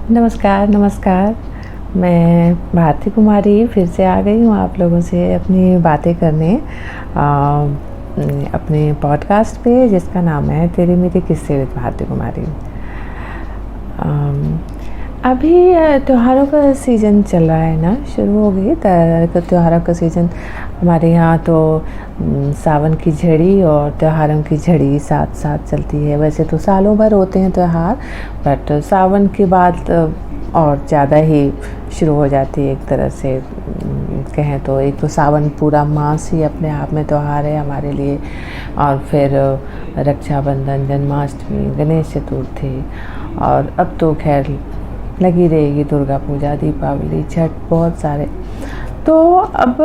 नमस्कार, नमस्कार। मैं भारती कुमारी फिर से आ गई हूँ आप लोगों से अपनी बातें करने अपने पॉडकास्ट पे जिसका नाम है तेरे मेरे किस्से विद भारती कुमारी। अभी त्योहारों का सीज़न चल रहा है ना, शुरू हो गई त्योहारों का सीज़न। हमारे यहाँ तो सावन की झड़ी और त्योहारों की झड़ी साथ साथ चलती है। वैसे तो सालों भर होते हैं त्यौहार, बट सावन के बाद और ज़्यादा ही शुरू हो जाती है। एक तरह से कहें तो एक तो सावन पूरा मास ही अपने आप में त्यौहार है हमारे लिए, और फिर रक्षाबंधन, जन्माष्टमी, गणेश चतुर्थी, और अब तो खैर लगी रहेगी दुर्गा पूजा, दीपावली, छठ, बहुत सारे। तो अब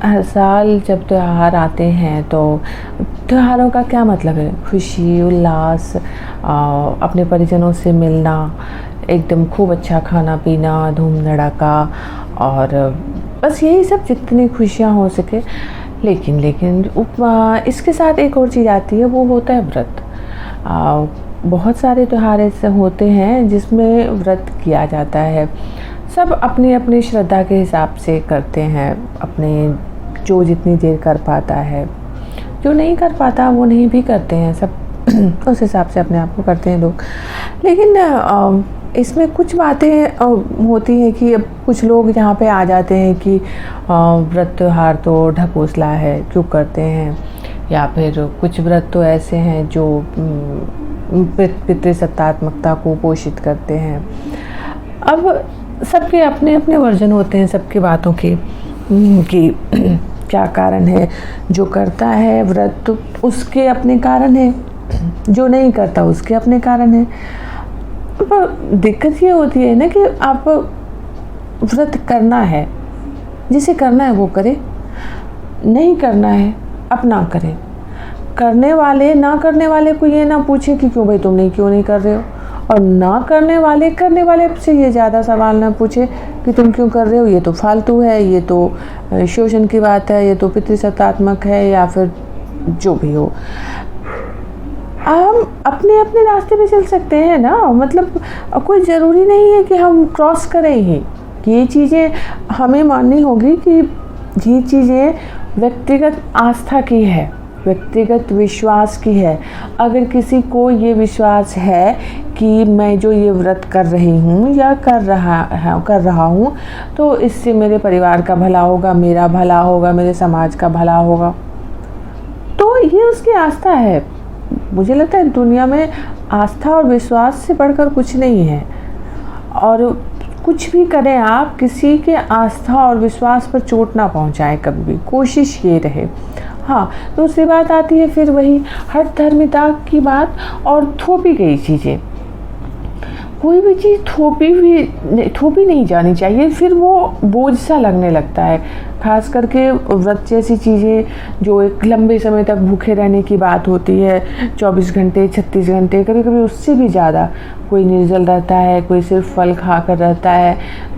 हर साल जब त्यौहार आते हैं तो त्योहारों का क्या मतलब है? खुशी, उल्लास, अपने परिजनों से मिलना, एकदम खूब अच्छा खाना पीना, धूम धड़ाका, और बस यही सब, जितनी खुशियाँ हो सके। लेकिन इसके साथ एक और चीज़ आती है, वो होता है व्रत। बहुत सारे त्योहार ऐसे होते हैं जिसमें व्रत किया जाता है। सब अपनी अपनी श्रद्धा के हिसाब से करते हैं, अपने जो जितनी देर कर पाता है। जो नहीं कर पाता वो नहीं भी करते हैं, सब उस हिसाब से अपने आप को करते हैं लोग। लेकिन इसमें कुछ बातें होती हैं कि अब कुछ लोग यहाँ पे आ जाते हैं कि व्रत त्योहार तो ढकोसला है, क्यों करते हैं, या फिर कुछ व्रत तो ऐसे हैं जो पितृसत्तात्मकता को पोषित करते हैं। अब सबके अपने अपने वर्जन होते हैं सबकी बातों के कि क्या कारण है। जो करता है व्रत उसके अपने कारण है, जो नहीं करता उसके अपने कारण है। अब दिक्कत ये होती है ना कि आप व्रत करना है, जिसे करना है वो करे, नहीं करना है अपना करे। करने वाले ना करने वाले को ये ना पूछे कि क्यों भाई तुम क्यों नहीं कर रहे हो, और ना करने वाले से ये ज़्यादा सवाल ना पूछे कि तुम क्यों कर रहे हो, ये तो फालतू है, ये तो शोषण की बात है, ये तो पितृसत्तात्मक है, या फिर जो भी हो। हम अपने अपने रास्ते पे चल सकते हैं ना, मतलब कोई ज़रूरी नहीं है कि हम क्रॉस करें ही। ये चीज़ें हमें माननी होगी कि ये चीज़ें व्यक्तिगत आस्था की है, व्यक्तिगत विश्वास की है। अगर किसी को ये विश्वास है कि मैं जो ये व्रत कर रही हूँ या कर रहा हूँ तो इससे मेरे परिवार का भला होगा, मेरा भला होगा, मेरे समाज का भला होगा, तो ये उसकी आस्था है। मुझे लगता है दुनिया में आस्था और विश्वास से बढ़कर कुछ नहीं है। और कुछ भी करें आप, किसी के आस्था और विश्वास पर चोट ना पहुँचाएं कभी भी, कोशिश ये रहे। हाँ, दूसरी बात आती है फिर वही हठ धर्मिता की बात और थोपी गई चीज़ें। कोई भी चीज़ थोपी नहीं जानी चाहिए, फिर वो बोझ सा लगने लगता है। खास करके व्रत जैसी चीज़ें जो एक लंबे समय तक भूखे रहने की बात होती है, 24 घंटे, 36 घंटे, कभी कभी उससे भी ज़्यादा। कोई निर्जल रहता है, कोई सिर्फ फल खाकर रहता है,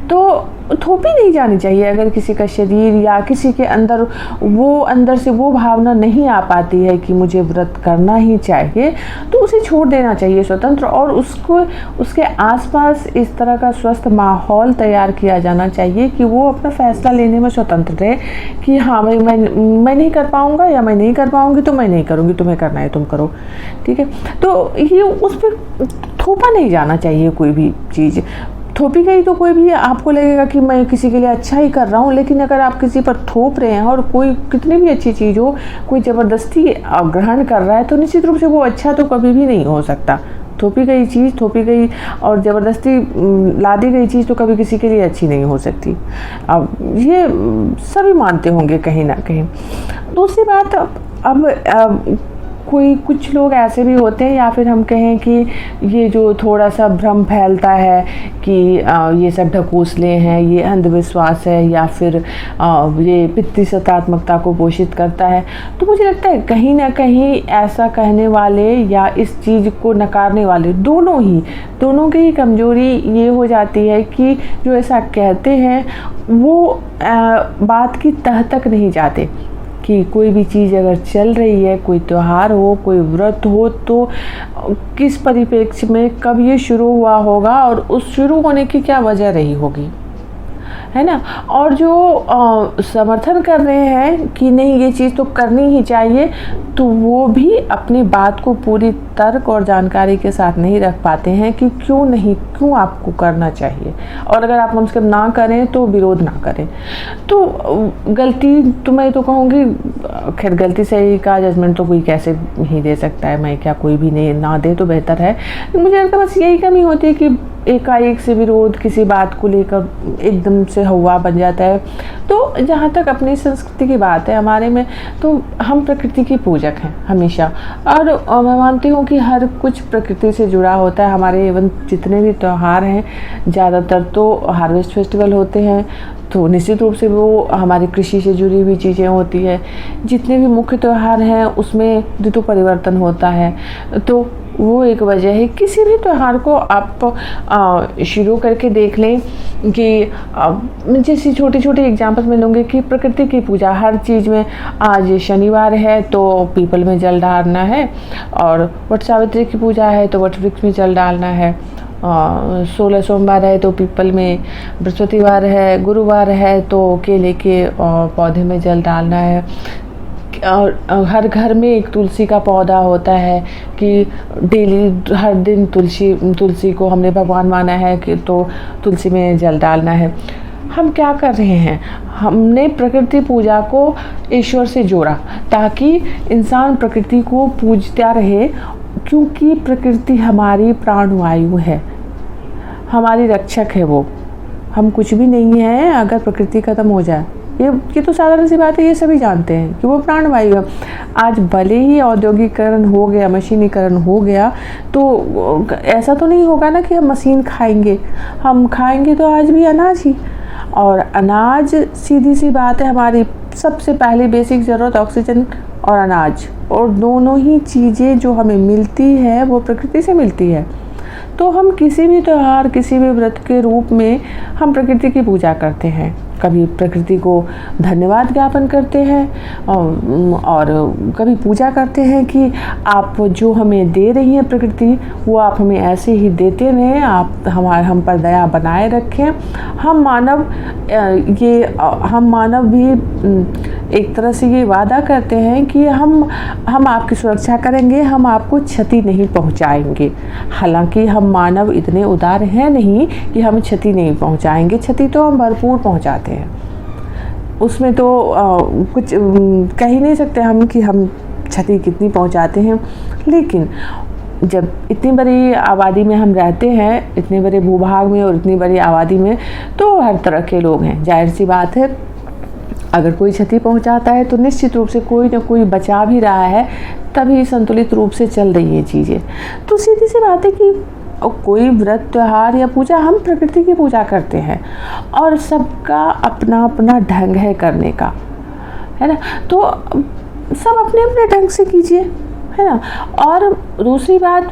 तो थोपी नहीं जानी चाहिए। अगर किसी का शरीर या किसी के अंदर से वो भावना नहीं आ पाती है कि मुझे व्रत करना ही चाहिए, तो उसे छोड़ देना चाहिए स्वतंत्र, और उसके आसपास इस तरह का स्वस्थ माहौल तैयार किया जाना चाहिए कि वो अपना फैसला लेने में स्वतंत्र रहे कि हाँ भाई मैं नहीं कर पाऊँगा या मैं नहीं कर पाऊँगी तो मैं नहीं करूँगी, तुम्हें करना है तुम करो, ठीक है। तो ये उस पर थोपा नहीं जाना चाहिए कोई भी चीज़। थोपी गई तो कोई भी आपको लगेगा कि मैं किसी के लिए अच्छा ही कर रहा हूँ, लेकिन अगर आप किसी पर थोप रहे हैं और कोई कितनी भी अच्छी चीज़ हो, कोई ज़बरदस्ती ग्रहण कर रहा है, तो निश्चित रूप से वो अच्छा तो कभी भी नहीं हो सकता। थोपी गई और ज़बरदस्ती लादी गई चीज़ तो कभी किसी के लिए अच्छी नहीं हो सकती। अब ये सभी मानते होंगे कहीं ना कहीं। दूसरी बात, अब कुछ लोग ऐसे भी होते हैं, या फिर हम कहें कि ये जो थोड़ा सा भ्रम फैलता है कि ये सब ढकोसले हैं, ये अंधविश्वास है, या फिर ये पितृसत्तात्मकता को पोषित करता है। तो मुझे लगता है कहीं ना कहीं ऐसा कहने वाले या इस चीज़ को नकारने वाले दोनों की ही कमजोरी ये हो जाती है कि जो ऐसा कहते हैं वो बात की तह तक नहीं जाते। कि कोई भी चीज़ अगर चल रही है, कोई त्यौहार हो, कोई व्रत हो, तो किस परिप्रेक्ष्य में कब ये शुरू हुआ होगा और उस शुरू होने की क्या वजह रही होगी, है ना। और जो समर्थन कर रहे हैं कि नहीं ये चीज़ तो करनी ही चाहिए, तो वो भी अपनी बात को पूरी तर्क और जानकारी के साथ नहीं रख पाते हैं कि क्यों आपको करना चाहिए, और अगर आप कम से कम ना करें तो विरोध ना करें। तो गलती तो मैं तो कहूँगी, खैर गलती सही का जजमेंट तो कोई कैसे नहीं दे सकता है, मैं क्या, कोई भी नहीं ना दे तो बेहतर है। मुझे लगता है बस यही कमी होती है कि एकाएक से विरोध किसी बात को लेकर एकदम से हवा बन जाता है। तो जहाँ तक अपनी संस्कृति की बात है हमारे में, तो हम प्रकृति की पूजक हैं हमेशा, और मैं मानती हूँ कि हर कुछ प्रकृति से जुड़ा होता है। हमारे इवन जितने भी त्यौहार हैं, ज़्यादातर तो हार्वेस्ट फेस्टिवल होते हैं, तो निश्चित रूप से वो हमारी कृषि से जुड़ी हुई चीज़ें होती है। जितने भी मुख्य त्यौहार हैं उसमें ऋतु परिवर्तन होता है, तो वो एक वजह है। किसी भी त्यौहार को आप शुरू करके देख लें कि जैसे छोटे छोटे एग्जाम्पल मैं लूँगी कि प्रकृति की पूजा हर चीज़ में, आज शनिवार है तो पीपल में जल डालना है, और वट सावित्री की पूजा है तो वट वृक्ष में जल डालना है, 16 सोमवार है तो पीपल में, बृहस्पतिवार है, गुरुवार है तो केले के पौधे में जल डालना है। और हर घर में एक तुलसी का पौधा होता है कि डेली हर दिन तुलसी को हमने भगवान माना है कि तो तुलसी में जल डालना है। हम क्या कर रहे हैं, हमने प्रकृति पूजा को ईश्वर से जोड़ा ताकि इंसान प्रकृति को पूजता रहे, क्योंकि प्रकृति हमारी प्राणवायु है, हमारी रक्षक है। वो हम कुछ भी नहीं है अगर प्रकृति खत्म हो जाए। ये तो साधारण सी बात है, ये सभी जानते हैं कि वो प्राणवायु है। आज भले ही औद्योगिकरण हो गया, मशीनीकरण हो गया, तो ऐसा तो नहीं होगा ना कि हम मशीन खाएंगे। हम खाएंगे तो आज भी अनाज ही, और अनाज सीधी सी बात है, हमारी सबसे पहली बेसिक ज़रूरत ऑक्सीजन और अनाज, और दोनों ही चीज़ें जो हमें मिलती है वो प्रकृति से मिलती है। तो हम किसी भी त्यौहार, किसी भी व्रत के रूप में हम प्रकृति की पूजा करते हैं। कभी प्रकृति को धन्यवाद ज्ञापन करते हैं और कभी पूजा करते हैं कि आप जो हमें दे रही हैं प्रकृति, वो आप हमें ऐसे ही देते रहें, आप हम पर दया बनाए रखें। हम मानव भी एक तरह से ये वादा करते हैं कि हम आपकी सुरक्षा करेंगे, हम आपको क्षति नहीं पहुंचाएंगे। हालांकि हम मानव इतने उदार हैं नहीं कि हम क्षति नहीं पहुंचाएंगे, क्षति तो हम भरपूर पहुंचाते हैं। उसमें तो कुछ कह ही नहीं सकते हम कि हम क्षति कितनी पहुंचाते हैं। लेकिन जब इतनी बड़ी आबादी में हम रहते हैं, इतने बड़े भूभाग में और इतनी बड़ी आबादी में, तो हर तरह के लोग हैं। जाहिर सी बात है, अगर कोई क्षति पहुंचाता है तो निश्चित रूप से कोई ना कोई बचा भी रहा है, तभी संतुलित रूप से चल रही है चीज़ें। तो सीधी सी बात है कि कोई व्रत, त्यौहार या पूजा, हम प्रकृति की पूजा करते हैं, और सबका अपना अपना ढंग है करने का, है ना। तो सब अपने अपने ढंग से कीजिए, है ना। और दूसरी बात,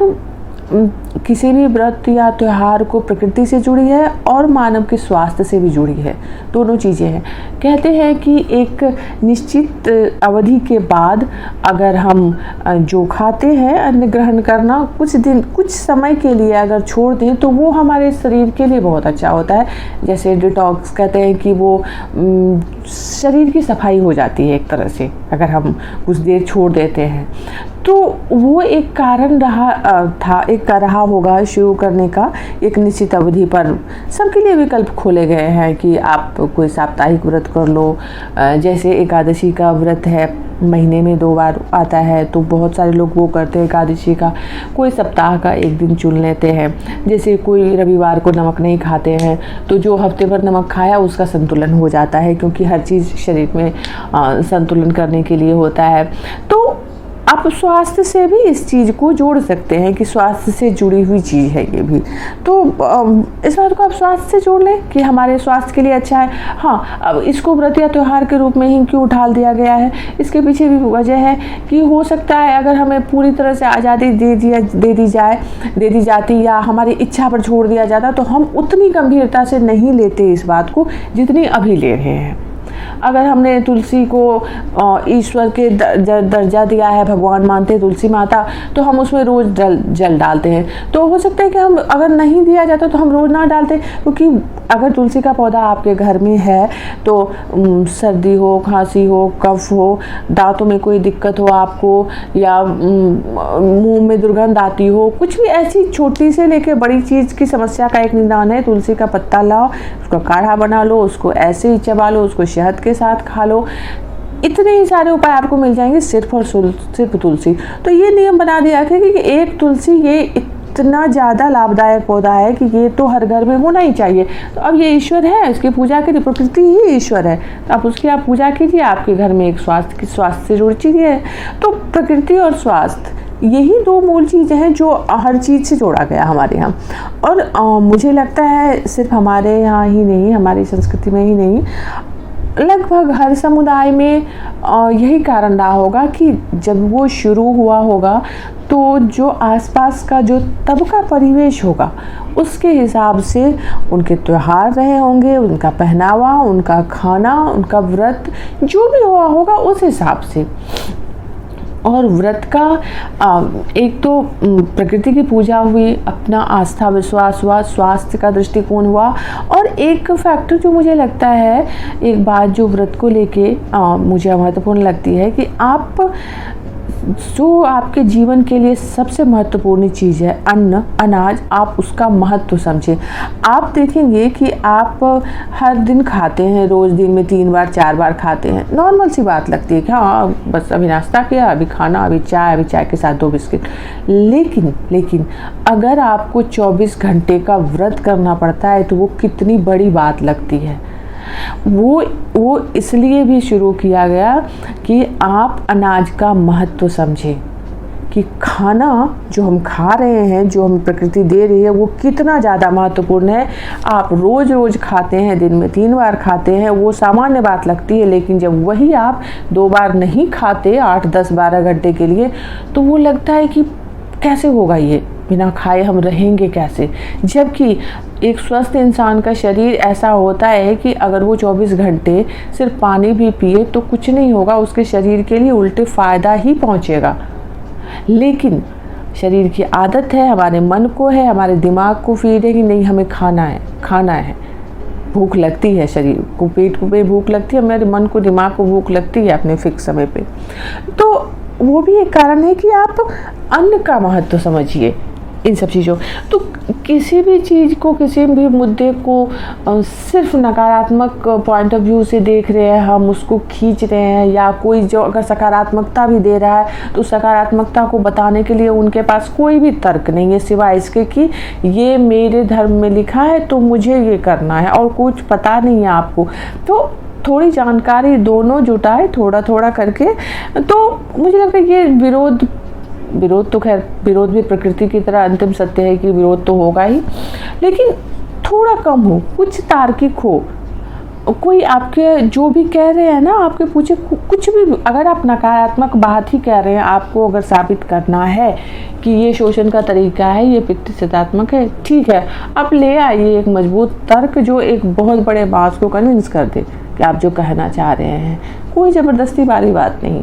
किसी भी व्रत या त्यौहार को प्रकृति से जुड़ी है और मानव के स्वास्थ्य से भी जुड़ी है, दोनों चीज़ें हैं। कहते हैं कि एक निश्चित अवधि के बाद अगर हम जो खाते हैं, अन्न ग्रहण करना कुछ समय के लिए अगर छोड़ दें तो वो हमारे शरीर के लिए बहुत अच्छा होता है। जैसे डिटॉक्स कहते हैं कि वो शरीर की सफाई हो जाती है एक तरह से, अगर हम कुछ देर छोड़ देते हैं। तो वो एक कारण रहा होगा शुरू करने का। एक निश्चित अवधि पर सबके लिए विकल्प खोले गए हैं कि आप कोई साप्ताहिक व्रत कर लो। जैसे एकादशी का व्रत है, महीने में 2 बार आता है, तो बहुत सारे लोग वो करते हैं एकादशी का। कोई सप्ताह का एक दिन चुन लेते हैं। जैसे कोई रविवार को नमक नहीं खाते हैं, तो जो हफ्ते भर नमक खाया उसका संतुलन हो जाता है, क्योंकि हर चीज़ शरीर में संतुलन करने के लिए होता है। तो आप स्वास्थ्य से भी इस चीज़ को जोड़ सकते हैं कि स्वास्थ्य से जुड़ी हुई चीज़ है ये भी। तो इस बात को आप स्वास्थ्य से जोड़ लें कि हमारे स्वास्थ्य के लिए अच्छा है। हाँ, अब इसको व्रत या त्यौहार के रूप में ही क्यों ढाल दिया गया है, इसके पीछे भी वजह है कि हो सकता है अगर हमें पूरी तरह से आज़ादी दे दी जाती या हमारी इच्छा पर छोड़ दिया जाता, तो हम उतनी गंभीरता से नहीं लेते इस बात को जितनी अभी ले रहे हैं। अगर हमने तुलसी को ईश्वर के दर्जा दिया है, भगवान मानते हैं तुलसी माता, तो हम उसमें रोज़ जल डालते हैं। तो हो सकता है कि हम अगर नहीं दिया जाता तो हम रोज़ ना डालते, क्योंकि अगर तुलसी का पौधा आपके घर में है तो सर्दी हो, खांसी हो, कफ हो, दांतों में कोई दिक्कत हो आपको, या मुंह में दुर्गंध आती हो, कुछ भी ऐसी छोटी से लेके बड़ी चीज़ की समस्या का एक निदान है। तुलसी का पत्ता लाओ, उसका काढ़ा बना लो, उसको ऐसे ही चबा लो, उसको शहद के साथ खा लो। इतने ही सारे उपाय आपको मिल जाएंगे सिर्फ और सिर्फ तुलसी। तो ये नियम बना दिया कि एक तुलसी ये इतना ज़्यादा लाभदायक पौधा है कि ये तो हर घर में होना ही चाहिए। तो अब ये ईश्वर है, इसकी पूजा कीजिए, प्रकृति ही ईश्वर है, तो आप उसकी आप पूजा कीजिए। आपके घर में एक स्वास्थ्य से जुड़ी चीज़ है। तो प्रकृति और स्वास्थ्य, यही दो मूल चीज़ें हैं जो हर चीज़ से जोड़ा गया हमारे यहाँ। और मुझे लगता है सिर्फ हमारे यहाँ ही नहीं, हमारी संस्कृति में ही नहीं, लगभग हर समुदाय में यही कारण रहा होगा कि जब वो शुरू हुआ होगा तो जो आसपास का जो तब का परिवेश होगा उसके हिसाब से उनके त्योहार रहे होंगे, उनका पहनावा, उनका खाना, उनका व्रत जो भी हुआ होगा उस हिसाब से। और व्रत का एक तो प्रकृति की पूजा हुई, अपना आस्था विश्वास हुआ, स्वास्थ्य का दृष्टिकोण हुआ, और एक फैक्टर जो मुझे लगता है, एक बात जो व्रत को लेके मुझे महत्वपूर्ण लगती है कि आप जो आपके जीवन के लिए सबसे महत्वपूर्ण चीज़ है, अन्न, अनाज, आप उसका महत्व समझें। आप देखेंगे कि आप हर दिन खाते हैं, रोज़ दिन में 3 बार 4 बार खाते हैं, नॉर्मल सी बात लगती है कि हाँ बस अभी नाश्ता किया, अभी खाना, अभी चाय के साथ 2 बिस्किट। लेकिन अगर आपको 24 घंटे का व्रत करना पड़ता है तो वो कितनी बड़ी बात लगती है। वो इसलिए भी शुरू किया गया कि आप अनाज का महत्व समझें कि खाना जो हम खा रहे हैं, जो हम प्रकृति दे रही है, वो कितना ज़्यादा महत्वपूर्ण है। आप रोज़ खाते हैं, दिन में 3 बार खाते हैं, वो सामान्य बात लगती है, लेकिन जब वही आप 2 बार नहीं खाते 8, 10, 12 घंटे के लिए, तो वो लगता है कि कैसे होगा ये, बिना खाए हम रहेंगे कैसे। जबकि एक स्वस्थ इंसान का शरीर ऐसा होता है कि अगर वो 24 घंटे सिर्फ पानी भी पिए तो कुछ नहीं होगा, उसके शरीर के लिए उल्टे फ़ायदा ही पहुंचेगा। लेकिन शरीर की आदत है, हमारे मन को है, हमारे दिमाग को फीड है कि नहीं हमें खाना है, भूख लगती है, शरीर को पेट को भी भूख लगती है, हमारे मन को दिमाग को भूख लगती है अपने फिक्स समय पे। तो वो भी एक कारण है कि आप अन्न का महत्व समझिए इन सब चीज़ों। तो किसी भी चीज़ को, किसी भी मुद्दे को सिर्फ नकारात्मक पॉइंट ऑफ व्यू से देख रहे हैं, हम उसको खींच रहे हैं, या कोई जो अगर सकारात्मकता भी दे रहा है तो सकारात्मकता को बताने के लिए उनके पास कोई भी तर्क नहीं है सिवाय इसके कि ये मेरे धर्म में लिखा है तो मुझे ये करना है, और कुछ पता नहीं है आपको। तो थोड़ी जानकारी दोनों जुटाए थोड़ा थोड़ा करके, तो मुझे लगता है ये विरोध तो खैर, विरोध भी प्रकृति की तरह अंतिम सत्य है कि विरोध तो होगा ही, लेकिन थोड़ा कम हो, कुछ तार्किक हो। कोई आपके जो भी कह रहे हैं ना, आपके पूछे कुछ भी, अगर आप नकारात्मक बात ही कह रहे हैं, आपको अगर साबित करना है कि ये शोषण का तरीका है, ये पितृसत्तात्मक है, ठीक है, आप ले आइए एक मजबूत तर्क जो एक बहुत बड़े मास को कन्विंस कर दे कि आप जो कहना चाह रहे हैं। कोई ज़बरदस्ती वाली बात नहीं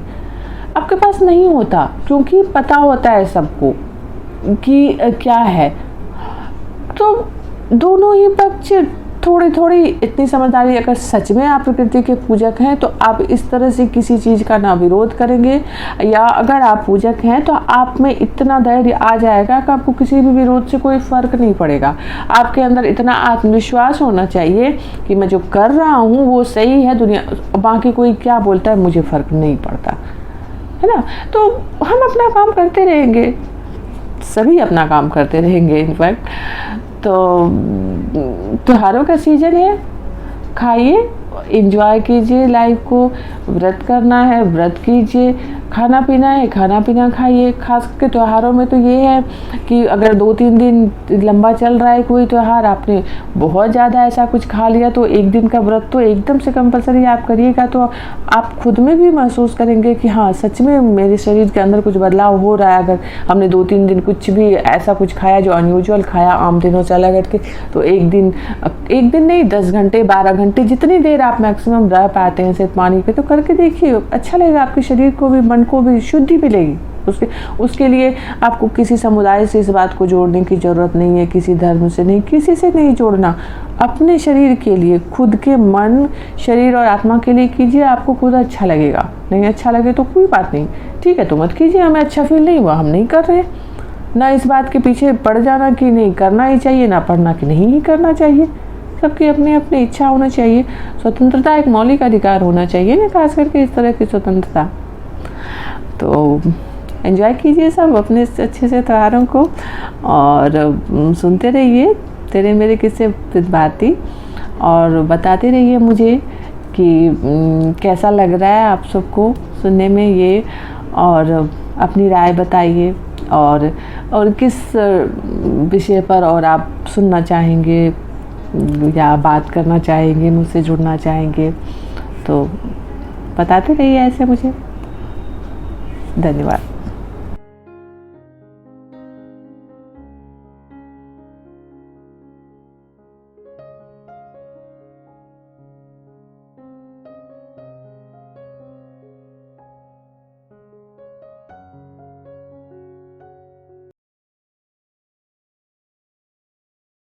आपके पास नहीं होता, क्योंकि पता होता है सबको कि क्या है। तो दोनों ही पक्ष थोड़ी इतनी समझदारी, अगर सच में आप प्रकृति के पूजक हैं तो आप इस तरह से किसी चीज़ का ना विरोध करेंगे, या अगर आप पूजक हैं तो आप में इतना धैर्य आ जाएगा कि आपको किसी भी विरोध से कोई फ़र्क नहीं पड़ेगा। आपके अंदर इतना आत्मविश्वास होना चाहिए कि मैं जो कर रहा हूँ वो सही है, दुनिया बाकी कोई क्या बोलता है मुझे फ़र्क नहीं पड़ता, है ना। तो हम अपना काम करते रहेंगे, सभी अपना काम करते रहेंगे इनफैक्ट। तो त्योहारों का सीजन है, खाइए, एंजॉय कीजिए लाइफ को। व्रत करना है व्रत कीजिए, खाना पीना है, खाना पीना खाइए। खास करके त्योहारों में तो ये है कि अगर 2-3 दिन लंबा चल रहा है कोई त्यौहार, आपने बहुत ज़्यादा ऐसा कुछ खा लिया, तो एक दिन का व्रत तो एकदम से कंपलसरी आप करिएगा। तो आप खुद में भी महसूस करेंगे कि हाँ सच में मेरे शरीर के अंदर कुछ बदलाव हो रहा है। अगर हमने 2-3 दिन कुछ भी ऐसा कुछ खाया जो अनयूजुअल खाया आम दिनों से अलग हट के, तो एक दिन नहीं 10 घंटे 12 घंटे जितनी देर आप मैक्सिमम रह पाते हैं सिर्फ पानी पे, तो करके देखिए, अच्छा लगेगा। आपके शरीर को भी मन को भी शुद्धि मिलेगी। उसके लिए आपको किसी समुदाय से इस बात को जोड़ने की ज़रूरत नहीं है, किसी धर्म से नहीं, किसी से नहीं जोड़ना। अपने शरीर के लिए, खुद के मन, शरीर और आत्मा के लिए कीजिए, आपको खुद अच्छा लगेगा। नहीं अच्छा लगे तो कोई बात नहीं, ठीक है तो मत कीजिए, हमें अच्छा फील नहीं हुआ, हम नहीं कर रहे। ना इस बात के पीछे पड़ जाना कि नहीं करना ही चाहिए, ना पढ़ना कि नहीं ही करना चाहिए। सबकी अपनी अपनी इच्छा होना चाहिए। स्वतंत्रता एक मौलिक अधिकार होना चाहिए ना, खास करके इस तरह की स्वतंत्रता। तो एंजॉय कीजिए सब अपने अच्छे से त्योहारों को, और सुनते रहिए तेरे मेरे किस्से बाती, और बताते रहिए मुझे कि कैसा लग रहा है आप सबको सुनने में ये, और अपनी राय बताइए, और किस विषय पर और आप सुनना चाहेंगे या बात करना चाहेंगे, मुझसे जुड़ना चाहेंगे, तो बताते रहिए ऐसे मुझे। धन्यवाद।